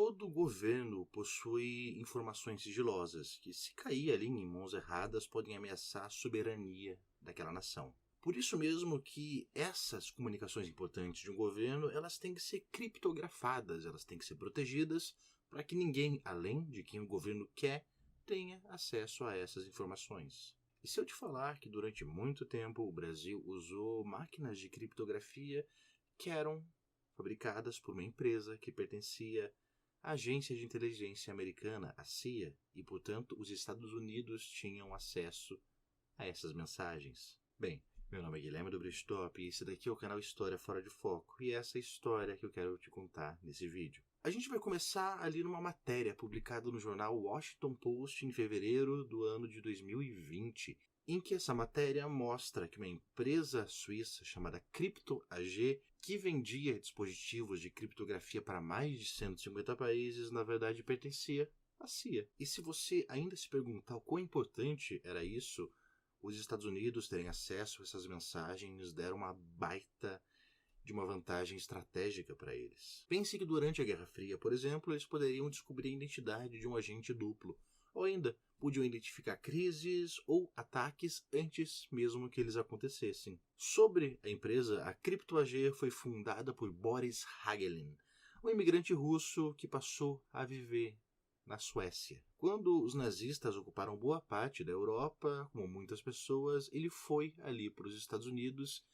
Todo governo possui informações sigilosas que, se cair ali em mãos erradas, podem ameaçar a soberania daquela nação. Por isso mesmo que essas comunicações importantes de um governo, elas têm que ser criptografadas, elas têm que ser protegidas para que ninguém, além de quem o governo quer, tenha acesso a essas informações. E se eu te falar que durante muito tempo o Brasil usou máquinas de criptografia que eram fabricadas por uma empresa que pertencia à Agência de Inteligência Americana, a CIA, e, portanto, os Estados Unidos tinham acesso a essas mensagens. Bem, meu nome é Guilherme do Bristop e esse daqui é o canal História Fora de Foco, e essa é a história que eu quero te contar nesse vídeo. A gente vai começar ali numa matéria publicada no jornal Washington Post em fevereiro do ano de 2020, em que essa matéria mostra que uma empresa suíça chamada Crypto AG, que vendia dispositivos de criptografia para mais de 150 países, na verdade pertencia à CIA. E se você ainda se perguntar o quão importante era isso, os Estados Unidos terem acesso a essas mensagens deram uma baita de uma vantagem estratégica para eles. Pense que durante a Guerra Fria, por exemplo, eles poderiam descobrir a identidade de um agente duplo, ou ainda podiam identificar crises ou ataques antes mesmo que eles acontecessem. Sobre a empresa, a Crypto AG foi fundada por Boris Hagelin, um imigrante russo que passou a viver na Suécia. Quando os nazistas ocuparam boa parte da Europa, como muitas pessoas, ele foi ali para os Estados Unidos,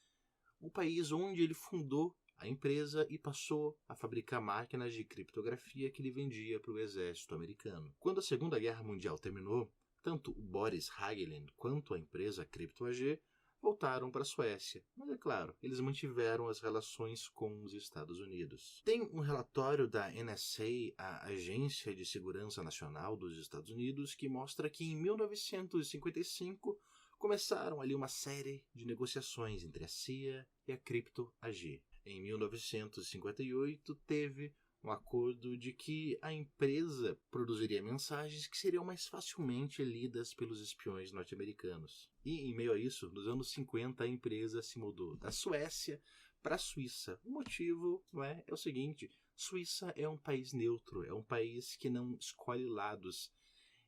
o país onde ele fundou a empresa e passou a fabricar máquinas de criptografia que ele vendia para o exército americano. Quando a Segunda Guerra Mundial terminou, tanto o Boris Hagelin quanto a empresa Crypto AG voltaram para a Suécia, mas é claro, eles mantiveram as relações com os Estados Unidos. Tem um relatório da NSA, a Agência de Segurança Nacional dos Estados Unidos, que mostra que em 1955 começaram ali uma série de negociações entre a CIA e a Crypto AG. Em 1958 teve um acordo de que a empresa produziria mensagens que seriam mais facilmente lidas pelos espiões norte-americanos. E, em meio a isso, nos anos 50, a empresa se mudou da Suécia para a Suíça. O motivo é o seguinte: Suíça é um país neutro, é um país que não escolhe lados.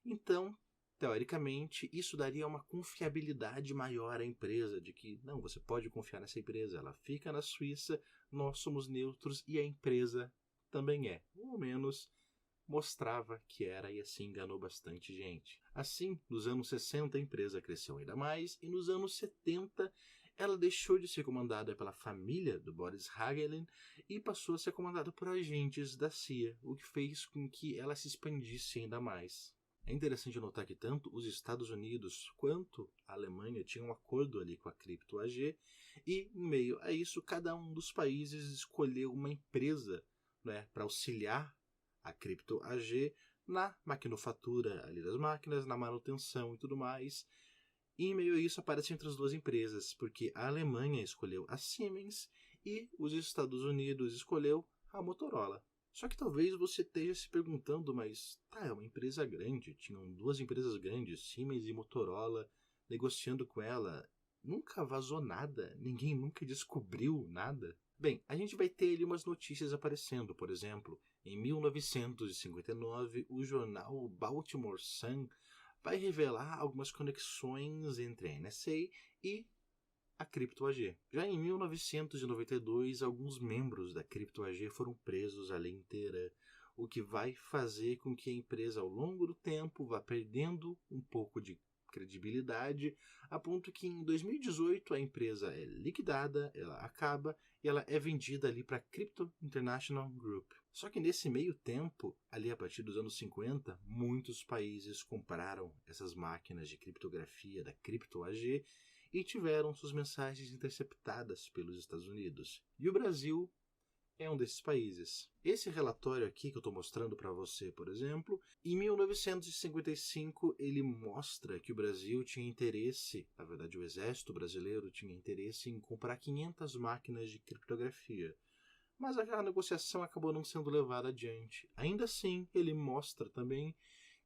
Então, teoricamente, isso daria uma confiabilidade maior à empresa, de que, não, você pode confiar nessa empresa, ela fica na Suíça, nós somos neutros e a empresa também é. Ou menos mostrava que era e assim enganou bastante gente. Assim, nos anos 60 a empresa cresceu ainda mais e nos anos 70 ela deixou de ser comandada pela família do Boris Hagelin e passou a ser comandada por agentes da CIA, o que fez com que ela se expandisse ainda mais. É interessante notar que tanto os Estados Unidos quanto a Alemanha tinham um acordo ali com a Crypto AG e, em meio a isso, cada um dos países escolheu uma empresa para auxiliar a Crypto AG na maquinofatura ali das máquinas, na manutenção e tudo mais. E em meio a isso aparece entre as duas empresas, porque a Alemanha escolheu a Siemens e os Estados Unidos escolheu a Motorola. Só que talvez você esteja se perguntando, mas é uma empresa grande, tinham duas empresas grandes, Siemens e Motorola, negociando com ela. Nunca vazou nada, ninguém nunca descobriu nada. Bem, a gente vai ter ali umas notícias aparecendo, por exemplo, em 1959, o jornal Baltimore Sun vai revelar algumas conexões entre a NSA e a Crypto AG. Já em 1992, alguns membros da Crypto AG foram presos a lei inteira, o que vai fazer com que a empresa ao longo do tempo vá perdendo um pouco de credibilidade, a ponto que em 2018 a empresa é liquidada, ela acaba e ela é vendida ali para a Crypto International Group. Só que nesse meio tempo, ali a partir dos anos 50, muitos países compraram essas máquinas de criptografia da Crypto AG e tiveram suas mensagens interceptadas pelos Estados Unidos. E o Brasil é um desses países. Esse relatório aqui que eu estou mostrando para você, por exemplo, em 1955 ele mostra que o Brasil tinha interesse, na verdade o exército brasileiro tinha interesse em comprar 500 máquinas de criptografia. Mas aquela negociação acabou não sendo levada adiante. Ainda assim, ele mostra também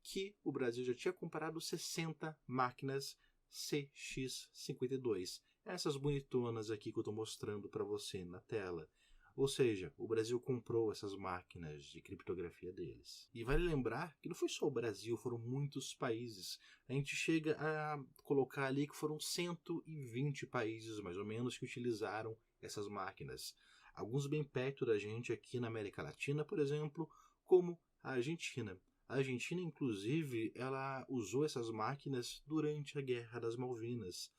que o Brasil já tinha comprado 60 máquinas CX52. Essas bonitonas aqui que eu estou mostrando para você na tela. Ou seja, o Brasil comprou essas máquinas de criptografia deles. E vale lembrar que não foi só o Brasil, foram muitos países. A gente chega a colocar ali que foram 120 países, mais ou menos, que utilizaram essas máquinas. Alguns bem perto da gente aqui na América Latina, por exemplo, como a Argentina. A Argentina, inclusive, ela usou essas máquinas durante a Guerra das Malvinas.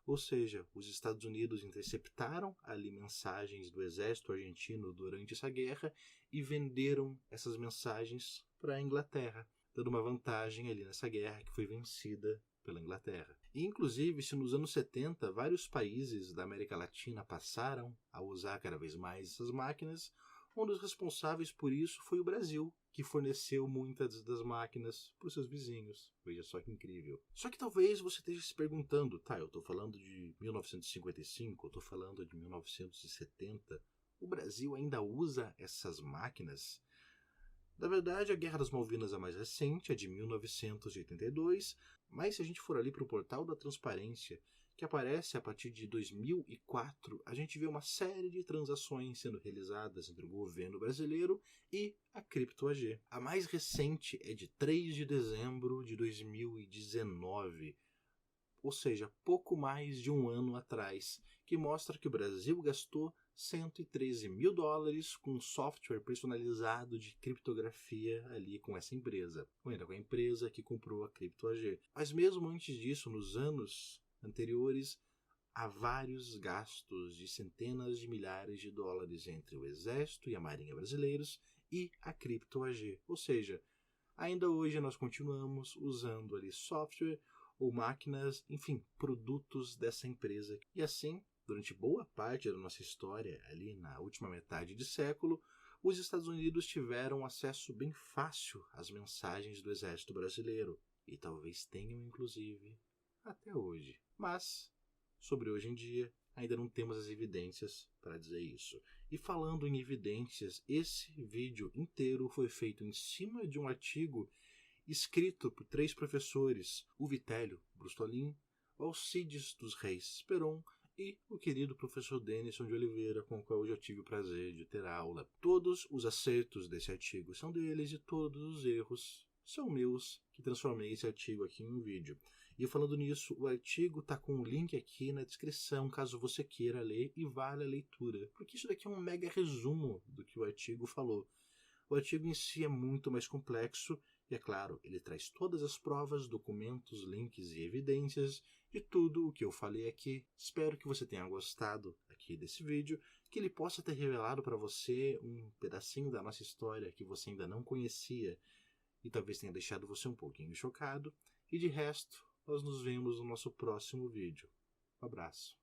Ou seja, os Estados Unidos interceptaram ali mensagens do exército argentino durante essa guerra e venderam essas mensagens para a Inglaterra, dando uma vantagem ali nessa guerra que foi vencida pela Inglaterra. E, inclusive, se nos anos 70 vários países da América Latina passaram a usar cada vez mais essas máquinas, um dos responsáveis por isso foi o Brasil, que forneceu muitas das máquinas para os seus vizinhos. Veja só que incrível. Só que talvez você esteja se perguntando, tá, eu estou falando de 1955, eu estou falando de 1970, o Brasil ainda usa essas máquinas? Na verdade, a Guerra das Malvinas é mais recente, é de 1982, mas se a gente for ali para o portal da transparência, que aparece a partir de 2004, a gente vê uma série de transações sendo realizadas entre o governo brasileiro e a CryptoAG. A mais recente é de 3 de dezembro de 2019, ou seja, pouco mais de um ano atrás, que mostra que o Brasil gastou 113 mil dólares com um software personalizado de criptografia ali com essa empresa, ou ainda com a empresa que comprou a CryptoAG. Mas mesmo antes disso, nos anos anteriores, há vários gastos de centenas de milhares de dólares entre o Exército e a Marinha brasileiros e a CryptoAG. Ou seja, ainda hoje nós continuamos usando ali software ou máquinas, enfim, produtos dessa empresa. E assim, durante boa parte da nossa história, ali na última metade de século, os Estados Unidos tiveram acesso bem fácil às mensagens do Exército Brasileiro, e talvez tenham, inclusive, até hoje. Mas, sobre hoje em dia, ainda não temos as evidências para dizer isso. E falando em evidências, esse vídeo inteiro foi feito em cima de um artigo escrito por 3 professores, o Vitélio Brustolin, o Alcides dos Reis Esperon e o querido professor Denison de Oliveira, com o qual eu já tive o prazer de ter aula. Todos os acertos desse artigo são deles e todos os erros são meus, que transformei esse artigo aqui em um vídeo. E falando nisso, o artigo está com um link aqui na descrição, caso você queira ler e vale a leitura, porque isso daqui é um mega resumo do que o artigo falou. O artigo em si é muito mais complexo e, é claro, ele traz todas as provas, documentos, links e evidências de tudo o que eu falei aqui. Espero que você tenha gostado aqui desse vídeo, que ele possa ter revelado para você um pedacinho da nossa história que você ainda não conhecia e talvez tenha deixado você um pouquinho chocado. E de resto, nós nos vemos no nosso próximo vídeo. Um abraço.